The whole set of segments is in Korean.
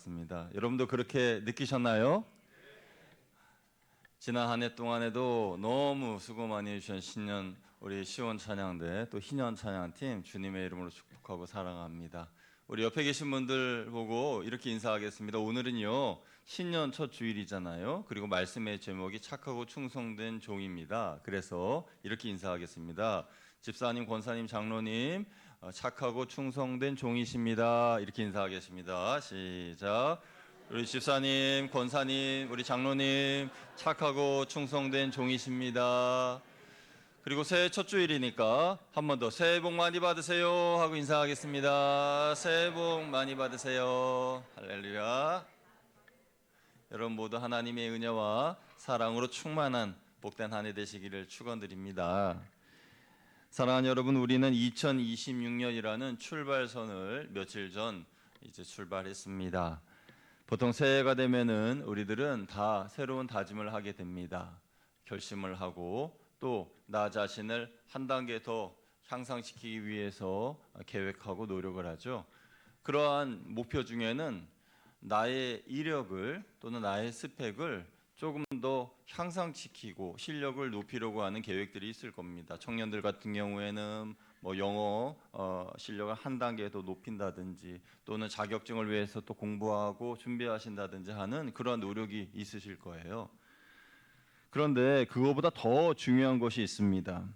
같습니다. 여러분도 그렇게 느끼셨나요? 지난 한 해 동안에도 너무 수고 많이 해주신 신년 우리 시온 찬양대 또 희년 찬양팀 주님의 이름으로 축복하고 사랑합니다. 우리 옆에 계신 분들 보고 이렇게 인사하겠습니다. 오늘은요 신년 첫 주일이잖아요. 그리고 말씀의 제목이 착하고 충성된 종입니다. 그래서 이렇게 인사하겠습니다. 집사님, 권사님, 장로님 착하고 충성된 종이십니다. 이렇게 인사하겠습니다. 시작. 우리 집사님, 권사님, 우리 장로님 착하고 충성된 종이십니다. 그리고 새해 첫 주일이니까 한 번 더 새해 복 많이 받으세요 하고 인사하겠습니다. 새해 복 많이 받으세요. 할렐루야. 여러분 모두 하나님의 은혜와 사랑으로 충만한 복된 한 해 되시기를 축원드립니다. 사랑하는 여러분, 우리는 2026년이라는 출발선을 며칠 전 이제 출발했습니다. 보통 새해가 되면은 우리들은 다 새로운 다짐을 하게 됩니다. 결심을 하고 또 나 자신을 한 단계 더 향상시키기 위해서 계획하고 노력을 하죠. 그러한 목표 중에는 나의 이력을 또는 나의 스펙을 조금 더 향상시키고 실력을 높이려고 하는 계획들이 있을 겁니다. 청년들 같은 경우에는 뭐 영어 실력을 한 단계 더 높인다든지 또는 자격증을 위해서 또 공부하고 준비하신다든지 하는 그러한 노력이 있으실 거예요. 그런데 그거보다 더 중요한 것이 있습니다.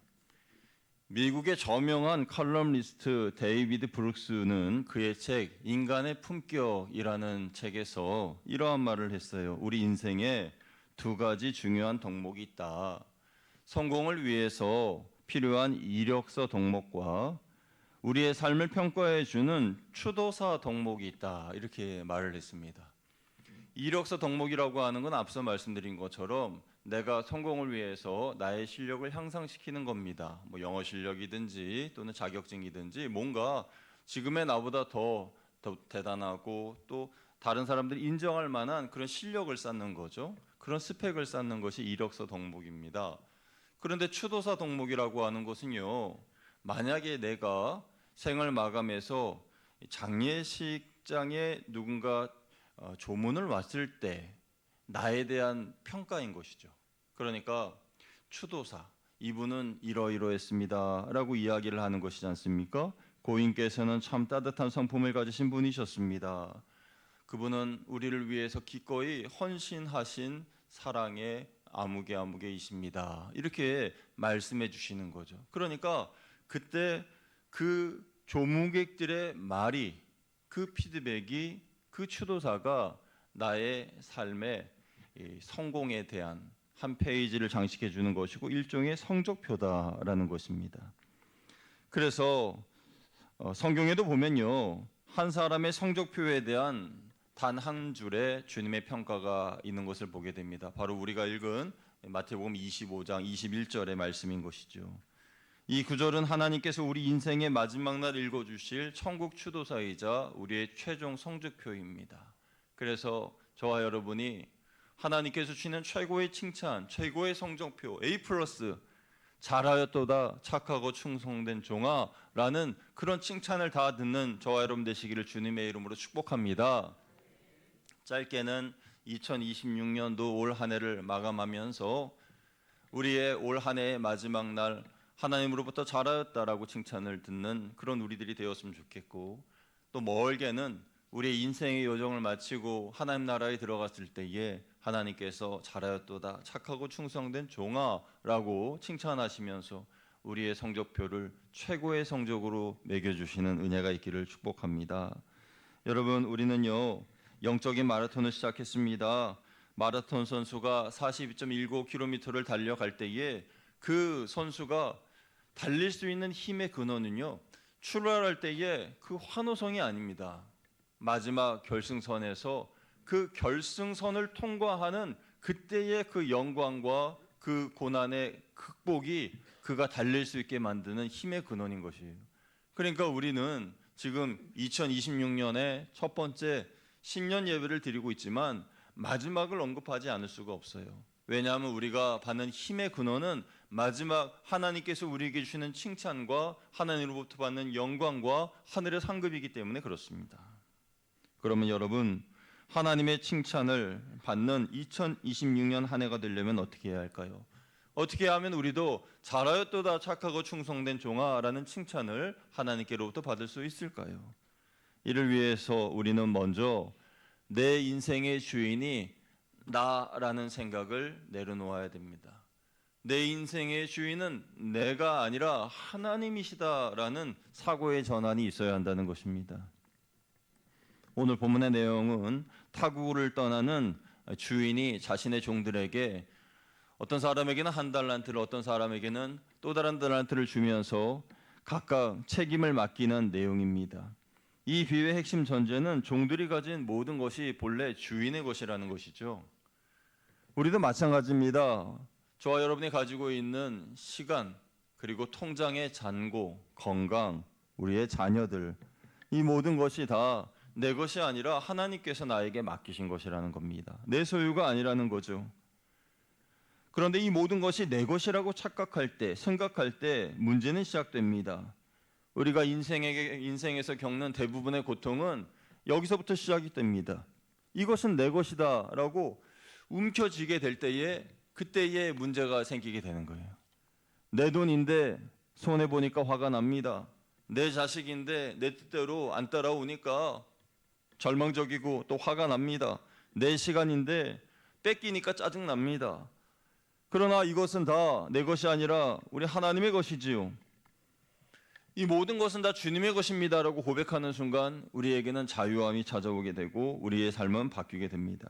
미국의 저명한 칼럼니스트 데이비드 브룩스는 그의 책 인간의 품격이라는 책에서 이러한 말을 했어요. 우리 인생에 두 가지 중요한 덕목이 있다. 성공을 위해서 필요한 이력서 덕목과 우리의 삶을 평가해 주는 추도사 덕목이 있다. 이렇게 말을 했습니다. 이력서 덕목이라고 하는 건 앞서 말씀드린 것처럼 내가 성공을 위해서 나의 실력을 향상시키는 겁니다. 뭐 영어 실력이든지 또는 자격증이든지 뭔가 지금의 나보다 더 대단하고 또 다른 사람들이 인정할 만한 그런 실력을 쌓는 거죠. 그런 스펙을 쌓는 것이 이력서 덕목입니다. 그런데 추도사 덕목이라고 하는 것은요, 만약에 내가 생을 마감해서 장례식장에 누군가 조문을 왔을 때 나에 대한 평가인 것이죠. 그러니까 추도사, 이분은 이러이러했습니다 라고 이야기를 하는 것이지 않습니까? 고인께서는 참 따뜻한 성품을 가지신 분이셨습니다. 그분은 우리를 위해서 기꺼이 헌신하신 사랑의 아무개이십니다. 이렇게 말씀해 주시는 거죠. 그러니까 그때 그 조문객들의 말이, 그 피드백이, 그 추도사가 나의 삶의 성공에 대한 한 페이지를 장식해 주는 것이고 일종의 성적표다라는 것입니다. 그래서 성경에도 보면요, 한 사람의 성적표에 대한 단 한 줄의 주님의 평가가 있는 것을 보게 됩니다. 바로 우리가 읽은 마태복음 25장 21절의 말씀인 것이죠. 이 구절은 하나님께서 우리 인생의 마지막 날 읽어주실 천국 추도사이자 우리의 최종 성적표입니다. 그래서 저와 여러분이 하나님께서 주시는 최고의 칭찬, 최고의 성적표 A+, 잘하였도다 착하고 충성된 종아 라는 그런 칭찬을 다 듣는 저와 여러분 되시기를 주님의 이름으로 축복합니다. 짧게는 2026년도 올 한 해를 마감하면서 우리의 올 한 해의 마지막 날 하나님으로부터 잘하였다라고 칭찬을 듣는 그런 우리들이 되었으면 좋겠고, 또 멀게는 우리의 인생의 여정을 마치고 하나님 나라에 들어갔을 때에 하나님께서 잘하였도다 착하고 충성된 종아라고 칭찬하시면서 우리의 성적표를 최고의 성적으로 매겨주시는 은혜가 있기를 축복합니다. 여러분, 우리는요 영적인 마라톤을 시작했습니다. 마라톤 선수가 42.19km를 달려갈 때에 그 선수가 달릴 수 있는 힘의 근원은요, 출발할 때에 그 환호성이 아닙니다. 마지막 결승선에서 그 결승선을 통과하는 그때의 그 영광과 그 고난의 극복이 그가 달릴 수 있게 만드는 힘의 근원인 것이에요. 그러니까 우리는 지금 2026년에 첫 번째 신년 예배를 드리고 있지만 마지막을 언급하지 않을 수가 없어요. 왜냐하면 우리가 받는 힘의 근원은 마지막 하나님께서 우리에게 주시는 칭찬과 하나님으로부터 받는 영광과 하늘의 상급이기 때문에 그렇습니다. 그러면 여러분, 하나님의 칭찬을 받는 2026년 한 해가 되려면 어떻게 해야 할까요? 어떻게 하면 우리도 잘하였도다 착하고 충성된 종아라는 칭찬을 하나님께로부터 받을 수 있을까요? 이를 위해서 우리는 먼저 내 인생의 주인이 나라는 생각을 내려놓아야 됩니다. 내 인생의 주인은 내가 아니라 하나님이시다라는 사고의 전환이 있어야 한다는 것입니다. 오늘 본문의 내용은 타국을 떠나는 주인이 자신의 종들에게 어떤 사람에게는 한 달란트를, 어떤 사람에게는 또 다른 달란트를 주면서 각각 책임을 맡기는 내용입니다. 이 비유의 핵심 전제는 종들이 가진 모든 것이 본래 주인의 것이라는 것이죠. 우리도 마찬가지입니다. 저와 여러분이 가지고 있는 시간, 그리고 통장의 잔고, 건강, 우리의 자녀들, 이 모든 것이 다 내 것이 아니라 하나님께서 나에게 맡기신 것이라는 겁니다. 내 소유가 아니라는 거죠. 그런데 이 모든 것이 내 것이라고 착각할 때, 생각할 때 문제는 시작됩니다. 우리가 인생에서 겪는 대부분의 고통은 여기서부터 시작이 됩니다. 이것은 내 것이다 라고 움켜쥐게 될 때에 그때에 문제가 생기게 되는 거예요. 내 돈인데 손해보니까 화가 납니다. 내 자식인데 내 뜻대로 안 따라오니까 절망적이고 또 화가 납니다. 내 시간인데 뺏기니까 짜증납니다. 그러나 이것은 다 내 것이 아니라 우리 하나님의 것이지요. 이 모든 것은 다 주님의 것입니다라고 고백하는 순간 우리에게는 자유함이 찾아오게 되고 우리의 삶은 바뀌게 됩니다.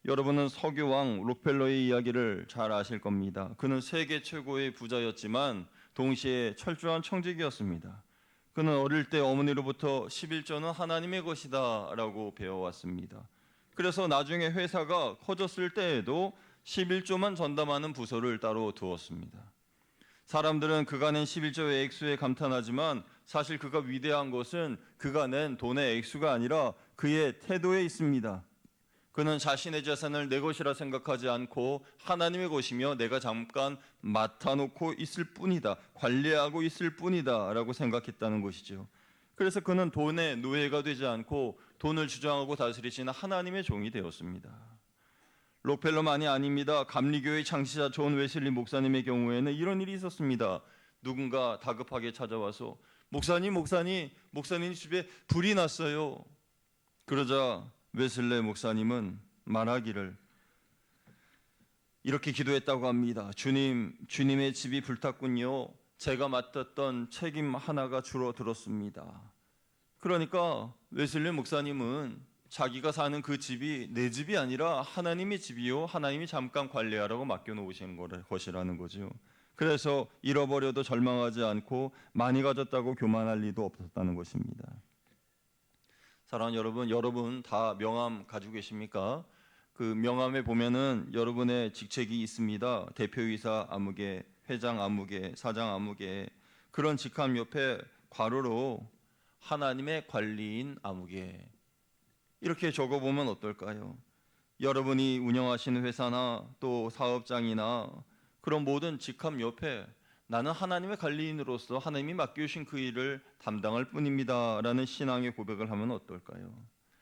여러분은 석유왕 록펠러의 이야기를 잘 아실 겁니다. 그는 세계 최고의 부자였지만 동시에 철저한 청직이었습니다. 그는 어릴 때 어머니로부터 11조는 하나님의 것이다 라고 배워왔습니다. 그래서 나중에 회사가 커졌을 때에도 11조만 전담하는 부서를 따로 두었습니다. 사람들은 그가 낸 11조의 액수에 감탄하지만 사실 그가 위대한 것은 그가 낸 돈의 액수가 아니라 그의 태도에 있습니다. 그는 자신의 재산을 내 것이라 생각하지 않고 하나님의 것이며 내가 잠깐 맡아놓고 있을 뿐이다, 관리하고 있을 뿐이다 라고 생각했다는 것이죠. 그래서 그는 돈의 노예가 되지 않고 돈을 주장하고 다스리시는 하나님의 종이 되었습니다. 록펠러만이 아닙니다. 감리교의 창시자 존 웨슬리 목사님의 경우에는 이런 일이 있었습니다. 누군가 다급하게 찾아와서 목사님 집에 불이 났어요. 그러자 웨슬리 목사님은 말하기를 이렇게 기도했다고 합니다. 주님의 집이 불탔군요. 제가 맡았던 책임 하나가 줄어들었습니다. 그러니까 웨슬리 목사님은 자기가 사는 그 집이 내 집이 아니라 하나님의 집이요, 하나님이 잠깐 관리하라고 맡겨놓으신 것이라는 거죠. 그래서 잃어버려도 절망하지 않고 많이 가졌다고 교만할 리도 없었다는 것입니다. 사랑하는 여러분 다 명함 가지고 계십니까? 그 명함에 보면은 여러분의 직책이 있습니다. 대표이사 아무개, 회장 아무개, 사장 아무개. 그런 직함 옆에 괄호로 하나님의 관리인 아무개 이렇게 적어보면 어떨까요? 여러분이 운영하시는 회사나 또 사업장이나 그런 모든 직함 옆에 나는 하나님의 관리인으로서 하나님이 맡겨주신 그 일을 담당할 뿐입니다 라는 신앙의 고백을 하면 어떨까요?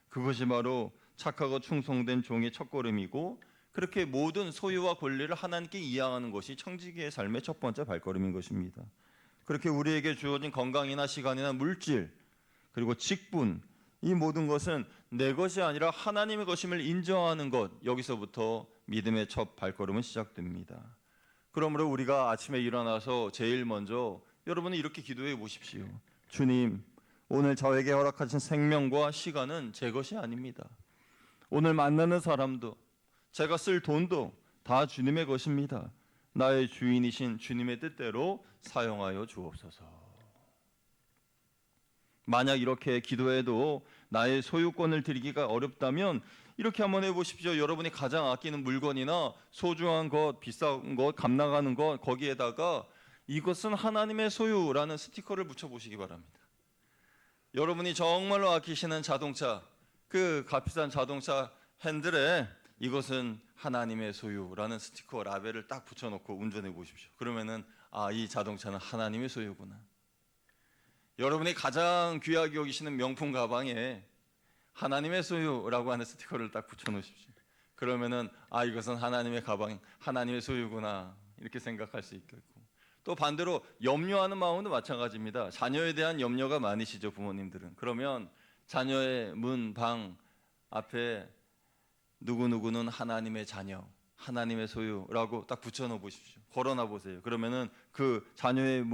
그것이 바로 착하고 충성된 종의 첫걸음이고 그렇게 모든 소유와 권리를 하나님께 이양하는 것이 청지기의 삶의 첫 번째 발걸음인 것입니다. 그렇게 우리에게 주어진 건강이나 시간이나 물질 그리고 직분 이 모든 것은 내 것이 아니라 하나님의 것임을 인정하는 것, 여기서부터 믿음의 첫 발걸음은 시작됩니다. 그러므로 우리가 아침에 일어나서 제일 먼저 여러분은 이렇게 기도해 보십시오. 주님, 오늘 저에게 허락하신 생명과 시간은 제 것이 아닙니다. 오늘 만나는 사람도 제가 쓸 돈도 다 주님의 것입니다. 나의 주인이신 주님의 뜻대로 사용하여 주옵소서. 만약 이렇게 기도해도 나의 소유권을 드리기가 어렵다면 이렇게 한번 해보십시오. 여러분이 가장 아끼는 물건이나 소중한 것, 비싼 것, 값나가는 것 거기에다가 이것은 하나님의 소유라는 스티커를 붙여보시기 바랍니다. 여러분이 정말로 아끼시는 자동차, 그 값비싼 자동차 핸들에 이것은 하나님의 소유라는 스티커 라벨을 딱 붙여놓고 운전해 보십시오. 그러면은 이 자동차는 하나님의 소유구나. 여러분이 가장 귀하게 여기시는 명품 가방에 하나님의 소유라고 하는 스티커를 딱 붙여놓으십시오. 그러면은 이것은 하나님의 가방, 하나님의 소유구나 이렇게 생각할 수 있겠고, 또 반대로 염려하는 마음도 마찬가지입니다. 자녀에 대한 염려가 많으시죠, 부모님들은. 그러면 자녀의 문, 방 앞에 누구누구는 하나님의 자녀, 하나님의 소유라고 딱 붙여놓어 보십시오. 걸어놔 보세요. 그러면은 그 자녀의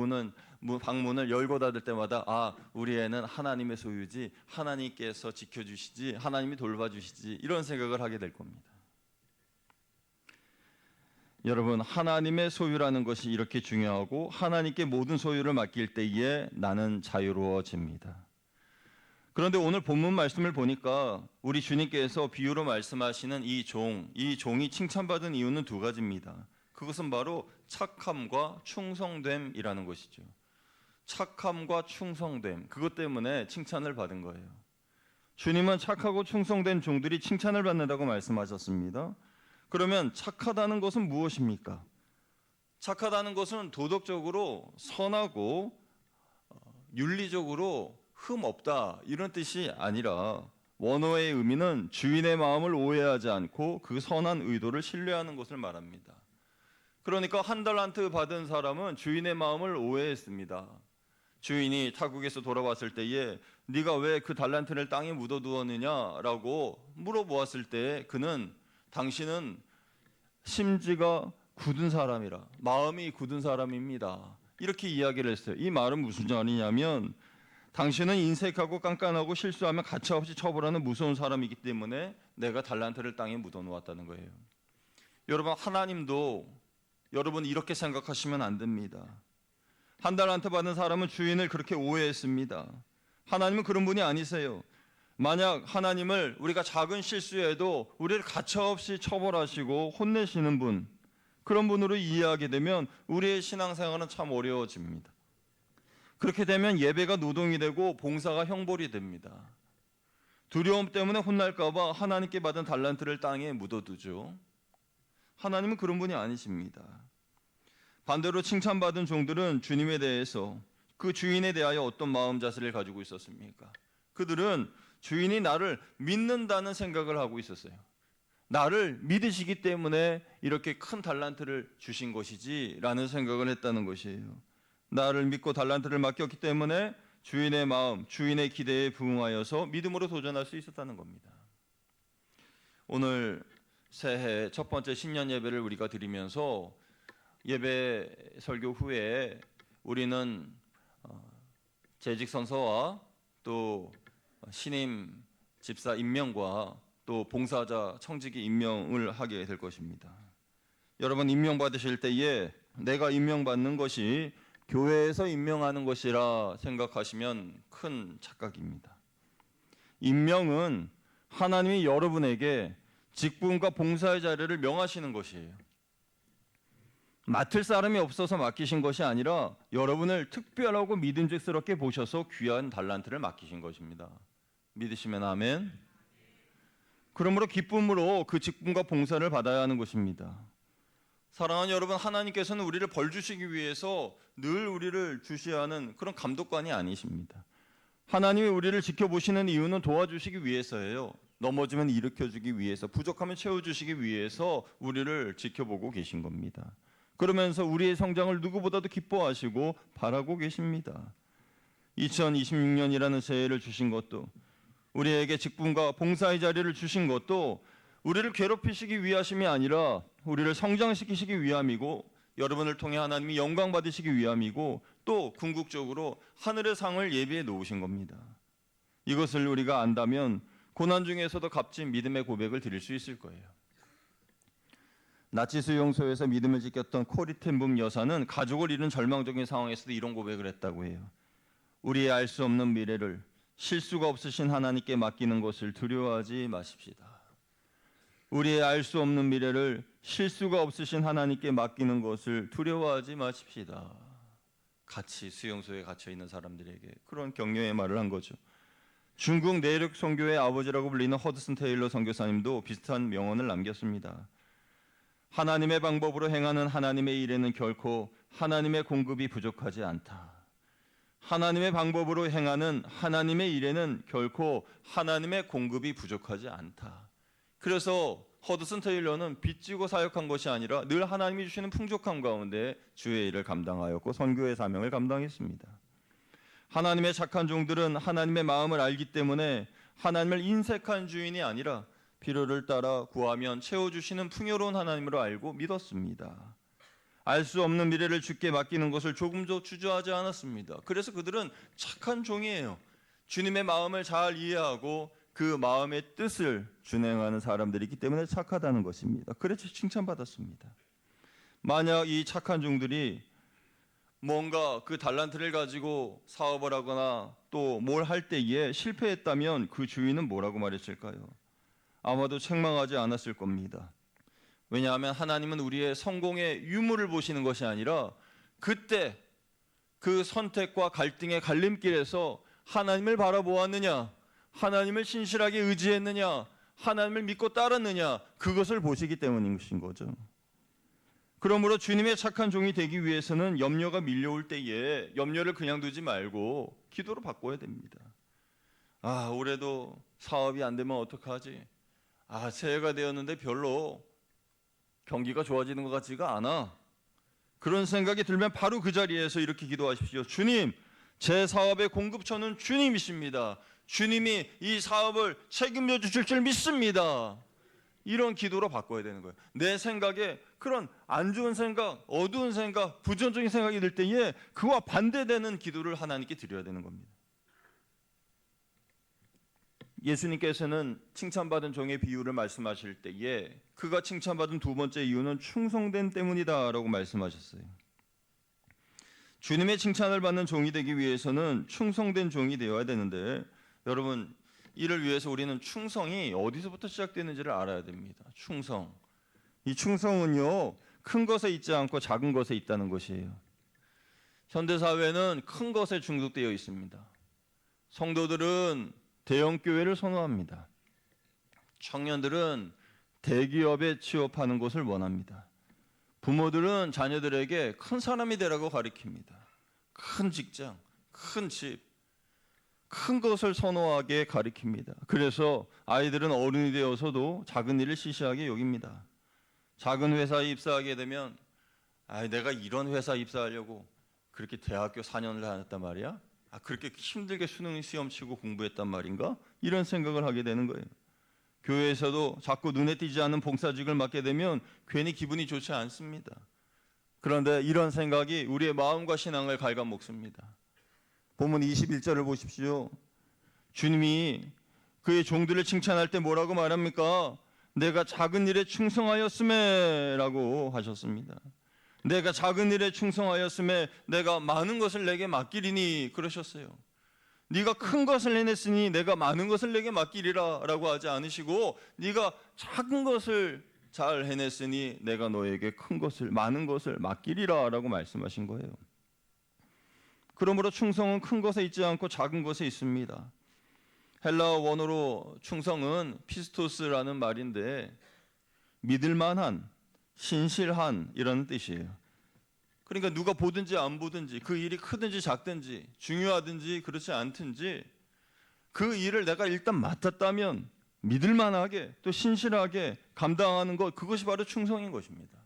방문을 열고 닫을 때마다 우리 애는 하나님의 소유지, 하나님께서 지켜주시지, 하나님이 돌봐주시지, 이런 생각을 하게 될 겁니다. 여러분, 하나님의 소유라는 것이 이렇게 중요하고 하나님께 모든 소유를 맡길 때에 나는 자유로워집니다. 그런데 오늘 본문 말씀을 보니까 우리 주님께서 비유로 말씀하시는 이 종이 칭찬받은 이유는 두 가지입니다. 그것은 바로 착함과 충성됨이라는 것이죠. 착함과 충성됨, 그것 때문에 칭찬을 받은 거예요. 주님은 착하고 충성된 종들이 칭찬을 받는다고 말씀하셨습니다. 그러면 착하다는 것은 무엇입니까? 착하다는 것은 도덕적으로 선하고 윤리적으로 흠 없다 이런 뜻이 아니라, 원어의 의미는 주인의 마음을 오해하지 않고 그 선한 의도를 신뢰하는 것을 말합니다. 그러니까 한 달란트 받은 사람은 주인의 마음을 오해했습니다. 주인이 타국에서 돌아왔을 때에 네가 왜 그 달란트를 땅에 묻어두었느냐라고 물어보았을 때 그는 당신은 심지가 굳은 사람이라, 마음이 굳은 사람입니다, 이렇게 이야기를 했어요. 이 말은 무슨 말이냐면 당신은 인색하고 깐깐하고 실수하면 가차없이 처벌하는 무서운 사람이기 때문에 내가 달란트를 땅에 묻어놓았다는 거예요. 여러분, 하나님도 여러분 이렇게 생각하시면 안 됩니다. 한 달란트 받은 사람은 주인을 그렇게 오해했습니다. 하나님은 그런 분이 아니세요. 만약 하나님을 우리가 작은 실수에도 우리를 가차없이 처벌하시고 혼내시는 분, 그런 분으로 이해하게 되면 우리의 신앙생활은 참 어려워집니다. 그렇게 되면 예배가 노동이 되고 봉사가 형벌이 됩니다. 두려움 때문에 혼날까 봐 하나님께 받은 달란트를 땅에 묻어두죠. 하나님은 그런 분이 아니십니다. 반대로 칭찬받은 종들은 주님에 대해서, 그 주인에 대하여 어떤 마음 자세를 가지고 있었습니까? 그들은 주인이 나를 믿는다는 생각을 하고 있었어요. 나를 믿으시기 때문에 이렇게 큰 달란트를 주신 것이지 라는 생각을 했다는 것이에요. 나를 믿고 달란트를 맡겼기 때문에 주인의 마음, 주인의 기대에 부응하여서 믿음으로 도전할 수 있었다는 겁니다. 오늘 새해 첫 번째 신년 예배를 우리가 드리면서 예배 설교 후에 우리는 재직 선서와 또 신임 집사 임명과 또 봉사자 청지기 임명을 하게 될 것입니다. 여러분, 임명 받으실 때에 내가 임명받는 것이 교회에서 임명하는 것이라 생각하시면 큰 착각입니다. 임명은 하나님이 여러분에게 직분과 봉사의 자리를 명하시는 것이에요. 맡을 사람이 없어서 맡기신 것이 아니라 여러분을 특별하고 믿음직스럽게 보셔서 귀한 달란트를 맡기신 것입니다. 믿으시면 아멘. 그러므로 기쁨으로 그 직분과 봉사를 받아야 하는 것입니다. 사랑하는 여러분, 하나님께서는 우리를 벌 주시기 위해서 늘 우리를 주시하는 그런 감독관이 아니십니다. 하나님이 우리를 지켜보시는 이유는 도와주시기 위해서예요. 넘어지면 일으켜주기 위해서, 부족하면 채워주시기 위해서 우리를 지켜보고 계신 겁니다. 그러면서 우리의 성장을 누구보다도 기뻐하시고 바라고 계십니다. 2026년이라는 새해를 주신 것도, 우리에게 직분과 봉사의 자리를 주신 것도 우리를 괴롭히시기 위하심이 아니라 우리를 성장시키시기 위함이고, 여러분을 통해 하나님이 영광 받으시기 위함이고, 또 궁극적으로 하늘의 상을 예비해 놓으신 겁니다. 이것을 우리가 안다면 고난 중에서도 값진 믿음의 고백을 드릴 수 있을 거예요. 나치 수용소에서 믿음을 지켰던 코리 텐붐 여사는 가족을 잃은 절망적인 상황에서도 이런 고백을 했다고 해요. 우리의 알 수 없는 미래를 실수가 없으신 하나님께 맡기는 것을 두려워하지 마십시다. 우리의 알 수 없는 미래를 실수가 없으신 하나님께 맡기는 것을 두려워하지 마십시다. 같이 수용소에 갇혀 있는 사람들에게 그런 격려의 말을 한 거죠. 중국 내륙 선교의 아버지라고 불리는 허드슨 테일러 선교사님도 비슷한 명언을 남겼습니다. 하나님의 방법으로 행하는 하나님의 일에는 결코 하나님의 공급이 부족하지 않다. 하나님의 방법으로 행하는 하나님의 일에는 결코 하나님의 공급이 부족하지 않다. 그래서 허드슨 테일러는 빚지고 사역한 것이 아니라 늘 하나님이 주시는 풍족함 가운데 주의 일을 감당하였고 선교의 사명을 감당했습니다. 하나님의 착한 종들은 하나님의 마음을 알기 때문에 하나님을 인색한 주인이 아니라 필요를 따라 구하면 채워주시는 풍요로운 하나님으로 알고 믿었습니다. 알 수 없는 미래를 주께 맡기는 것을 조금도 주저하지 않았습니다. 그래서 그들은 착한 종이에요. 주님의 마음을 잘 이해하고 그 마음의 뜻을 준행하는 사람들이기 때문에 착하다는 것입니다. 그래서 칭찬받았습니다. 만약 이 착한 종들이 뭔가 그 달란트를 가지고 사업을 하거나 또 뭘 할 때에 실패했다면 그 주인은 뭐라고 말했을까요? 아마도 책망하지 않았을 겁니다. 왜냐하면 하나님은 우리의 성공의 유무를 보시는 것이 아니라 그때 그 선택과 갈등의 갈림길에서 하나님을 바라보았느냐, 하나님을 신실하게 의지했느냐, 하나님을 믿고 따랐느냐, 그것을 보시기 때문인 거죠. 그러므로 주님의 착한 종이 되기 위해서는 염려가 밀려올 때에 염려를 그냥 두지 말고 기도로 바꿔야 됩니다. 올해도 사업이 안 되면 어떡하지? 새해가 되었는데 별로 경기가 좋아지는 것 같지가 않아. 그런 생각이 들면 바로 그 자리에서 이렇게 기도하십시오. 주님, 제 사업의 공급처는 주님이십니다. 주님이 이 사업을 책임져 주실 줄 믿습니다. 이런 기도로 바꿔야 되는 거예요. 내 생각에 그런 안 좋은 생각, 어두운 생각, 부정적인 생각이 들 때에 그와 반대되는 기도를 하나님께 드려야 되는 겁니다. 예수님께서는 칭찬받은 종의 비유를 말씀하실 때에 그가 칭찬받은 두 번째 이유는 충성됨 때문이다라고 말씀하셨어요. 주님의 칭찬을 받는 종이 되기 위해서는 충성된 종이 되어야 되는데 여러분, 이를 위해서 우리는 충성이 어디서부터 시작되는지를 알아야 됩니다. 충성. 이 충성은요, 큰 것에 있지 않고 작은 것에 있다는 것이에요. 현대사회는 큰 것에 중독되어 있습니다. 성도들은 대형 교회를 선호합니다. 청년들은 대기업에 취업하는 것을 원합니다. 부모들은 자녀들에게 큰 사람이 되라고 가르칩니다. 큰 직장, 큰 집, 큰 것을 선호하게 가르칩니다. 그래서 아이들은 어른이 되어서도 작은 일을 시시하게 여깁니다. 작은 회사에 입사하게 되면 내가 이런 회사에 입사하려고 그렇게 대학교 4년을 다녔단 말이야? 그렇게 힘들게 수능 시험 치고 공부했단 말인가? 이런 생각을 하게 되는 거예요. 교회에서도 자꾸 눈에 띄지 않는 봉사직을 맡게 되면 괜히 기분이 좋지 않습니다. 그런데 이런 생각이 우리의 마음과 신앙을 갉아먹습니다. 본문 21절을 보십시오. 주님이 그의 종들을 칭찬할 때 뭐라고 말합니까? 내가 작은 일에 충성하였음에 라고 하셨습니다. 내가 작은 일에 충성하였음에 내가 많은 것을 내게 맡기리니 그러셨어요. 네가 큰 것을 해냈으니 내가 많은 것을 내게 맡기리라 라고 하지 않으시고 네가 작은 것을 잘 해냈으니 내가 너에게 큰 것을 많은 것을 맡기리라 라고 말씀하신 거예요. 그러므로 충성은 큰 것에 있지 않고 작은 것에 있습니다. 헬라어 원어로 충성은 피스토스라는 말인데 믿을만한, 신실한 이런 뜻이에요. 그러니까 누가 보든지 안 보든지 그 일이 크든지 작든지 중요하든지 그렇지 않든지 그 일을 내가 일단 맡았다면 믿을만하게 또 신실하게 감당하는 것, 그것이 바로 충성인 것입니다.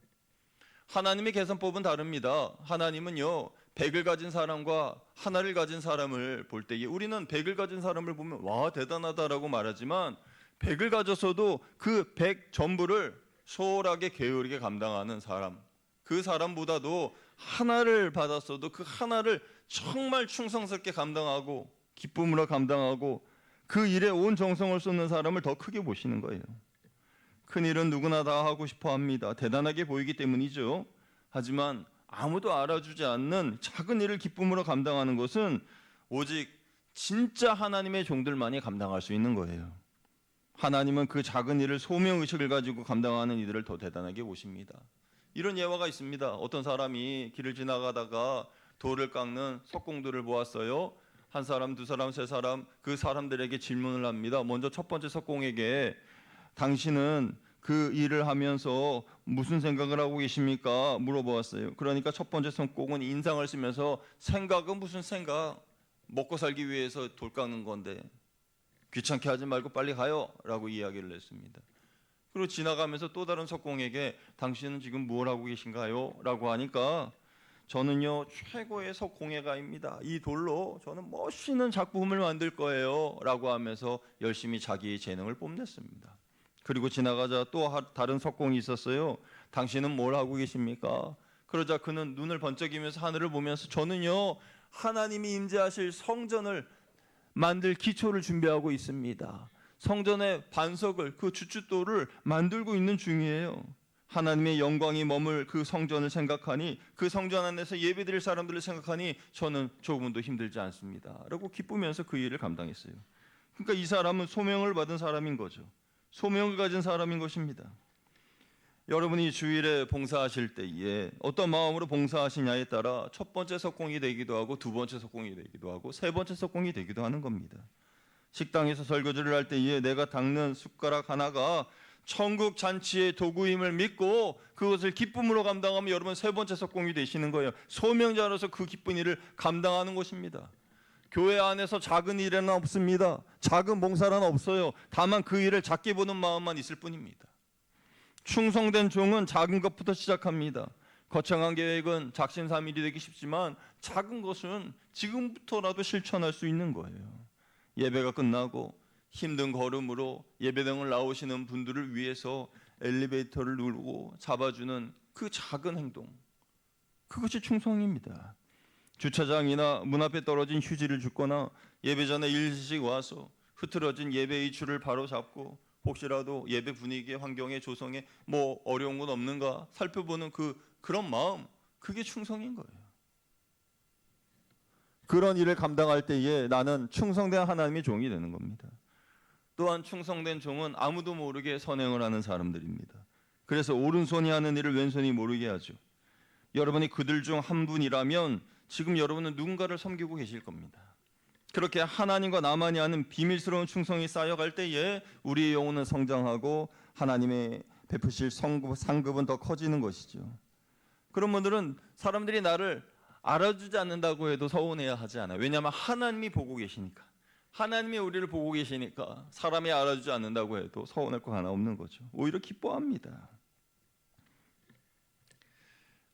하나님의 계산법은 다릅니다. 하나님은요, 100을 가진 사람과 하나를 가진 사람을 볼 때에 우리는 100을 가진 사람을 보면 와 대단하다라고 말하지만 100을 가졌어도 그 100 전부를 소홀하게 게으르게 감당하는 사람, 그 사람보다도 하나를 받았어도 그 하나를 정말 충성스럽게 감당하고 기쁨으로 감당하고 그 일에 온 정성을 쏟는 사람을 더 크게 보시는 거예요. 큰 일은 누구나 다 하고 싶어 합니다. 대단하게 보이기 때문이죠. 하지만 아무도 알아주지 않는 작은 일을 기쁨으로 감당하는 것은 오직 진짜 하나님의 종들만이 감당할 수 있는 거예요. 하나님은 그 작은 일을 소명의식을 가지고 감당하는 이들을 더 대단하게 보십니다. 이런 예화가 있습니다. 어떤 사람이 길을 지나가다가 돌을 깎는 석공들을 보았어요. 한 사람, 두 사람, 세 사람, 그 사람들에게 질문을 합니다. 먼저 첫 번째 석공에게 당신은 그 일을 하면서 무슨 생각을 하고 계십니까? 물어보았어요. 그러니까 첫 번째 석공은 인상을 쓰면서 생각은 무슨 생각? 먹고 살기 위해서 돌 깎는 건데 귀찮게 하지 말고 빨리 가요 라고 이야기를 했습니다. 그리고 지나가면서 또 다른 석공에게 당신은 지금 뭘 하고 계신가요? 라고 하니까 저는요 최고의 석공예가입니다. 이 돌로 저는 멋있는 작품을 만들 거예요 라고 하면서 열심히 자기의 재능을 뽐냈습니다. 그리고 지나가자 또 다른 석공이 있었어요. 당신은 뭘 하고 계십니까? 그러자 그는 눈을 번쩍이면서 하늘을 보면서 저는요 하나님이 임재하실 성전을 만들 기초를 준비하고 있습니다. 성전의 반석을, 그 주춧돌을 만들고 있는 중이에요. 하나님의 영광이 머물 그 성전을 생각하니, 그 성전 안에서 예배드릴 사람들을 생각하니 저는 조금도 힘들지 않습니다 라고 기쁘면서 그 일을 감당했어요. 그러니까 이 사람은 소명을 받은 사람인 거죠. 소명을 가진 사람인 것입니다. 여러분이 주일에 봉사하실 때에 어떤 마음으로 봉사하시냐에 따라 첫 번째 석공이 되기도 하고 두 번째 석공이 되기도 하고 세 번째 석공이 되기도 하는 겁니다. 식당에서 설거지를 할 때에 내가 닦는 숟가락 하나가 천국 잔치의 도구임을 믿고 그것을 기쁨으로 감당하면 여러분 세 번째 석공이 되시는 거예요. 소명자로서 그 기쁜 일을 감당하는 것입니다. 교회 안에서 작은 일은 없습니다. 작은 봉사는 없어요. 다만 그 일을 작게 보는 마음만 있을 뿐입니다. 충성된 종은 작은 것부터 시작합니다. 거창한 계획은 작심삼일이 되기 쉽지만 작은 것은 지금부터라도 실천할 수 있는 거예요. 예배가 끝나고 힘든 걸음으로 예배당을 나오시는 분들을 위해서 엘리베이터를 누르고 잡아주는 그 작은 행동, 그것이 충성입니다. 주차장이나 문 앞에 떨어진 휴지를 줍거나 예배 전에 일찍 와서 흐트러진 예배의 줄을 바로 잡고 혹시라도 예배 분위기에 환경에 조성에 뭐 어려운 건 없는가 살펴보는 그런 마음, 그게 충성인 거예요. 그런 일을 감당할 때에 나는 충성된 하나님의 종이 되는 겁니다. 또한 충성된 종은 아무도 모르게 선행을 하는 사람들입니다. 그래서 오른손이 하는 일을 왼손이 모르게 하죠. 여러분이 그들 중 한 분이라면 지금 여러분은 누군가를 섬기고 계실 겁니다. 그렇게 하나님과 나만이 아는 비밀스러운 충성이 쌓여갈 때에 우리의 영혼은 성장하고 하나님의 베푸실 상급은 더 커지는 것이죠. 그런 분들은 사람들이 나를 알아주지 않는다고 해도 서운해야 하지 않아요. 왜냐하면 하나님이 보고 계시니까. 하나님이 우리를 보고 계시니까 사람이 알아주지 않는다고 해도 서운할 거 하나 없는 거죠. 오히려 기뻐합니다.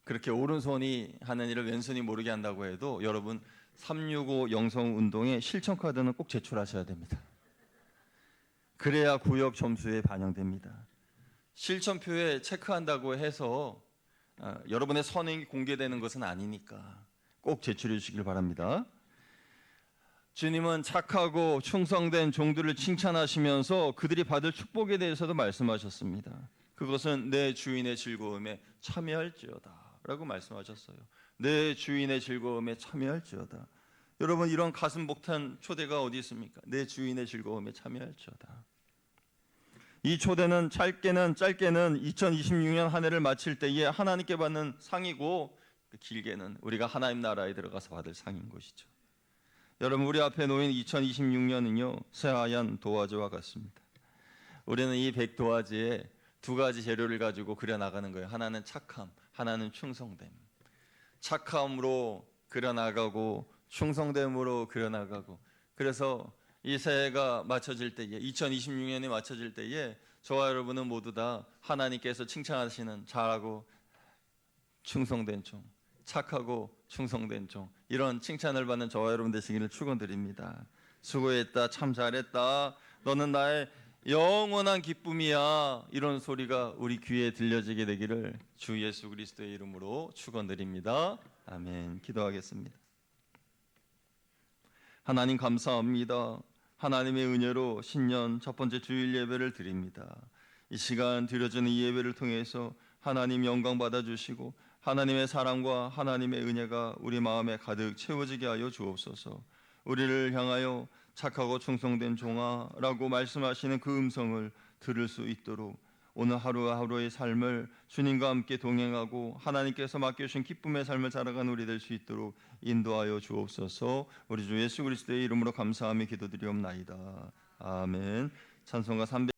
그렇게 오른손이 하는 일을 왼손이 모르게 한다고 해도 여러분 365 영성운동의 실천 카드는 꼭 제출하셔야 됩니다. 그래야 구역 점수에 반영됩니다. 실천표에 체크한다고 해서 여러분의 선행이 공개되는 것은 아니니까 꼭 제출해 주시길 바랍니다. 주님은 착하고 충성된 종들을 칭찬하시면서 그들이 받을 축복에 대해서도 말씀하셨습니다. 그것은 내 주인의 즐거움에 참여할지어다 라고 말씀하셨어요. 내 주인의 즐거움에 참여할지어다. 여러분 이런 가슴 벅찬 초대가 어디 있습니까? 내 주인의 즐거움에 참여할지어다. 이 초대는 짧게는 2026년 한 해를 마칠 때에 하나님께 받는 상이고 길게는 우리가 하나님 나라에 들어가서 받을 상인 것이죠. 여러분 우리 앞에 놓인 2026년은요 새하얀 도화지와 같습니다. 우리는 이 백도화지에 두 가지 재료를 가지고 그려나가는 거예요. 하나는 착함, 하나는 충성됨. 착함으로 그려나가고 충성됨으로 그려나가고. 그래서 이 새해가 맞춰질 때에 2026년이 맞춰질 때에 저와 여러분은 모두 다 하나님께서 칭찬하시는 잘하고 충성된 종, 착하고 충성된 종, 이런 칭찬을 받는 저와 여러분 되시기를 축원드립니다. 수고했다, 참 잘했다, 너는 나의 영원한 기쁨이야, 이런 소리가 우리 귀에 들려지게 되기를 주 예수 그리스도의 이름으로 축원드립니다. 아멘. 기도하겠습니다. 하나님 감사합니다. 하나님의 은혜로 신년 첫 번째 주일 예배를 드립니다. 이 시간 드려지는 이 예배를 통해서 하나님 영광 받아주시고 하나님의 사랑과 하나님의 은혜가 우리 마음에 가득 채워지게 하여 주옵소서. 우리를 향하여 착하고 충성된 종아라고 말씀하시는 그 음성을 들을 수 있도록 오늘 하루하루의 삶을 주님과 함께 동행하고 하나님께서 맡겨주신 기쁨의 삶을 살아가는 우리 될 수 있도록 인도하여 주옵소서. 우리 주 예수 그리스도의 이름으로 감사하며 기도드리옵나이다. 아멘. 찬송가 300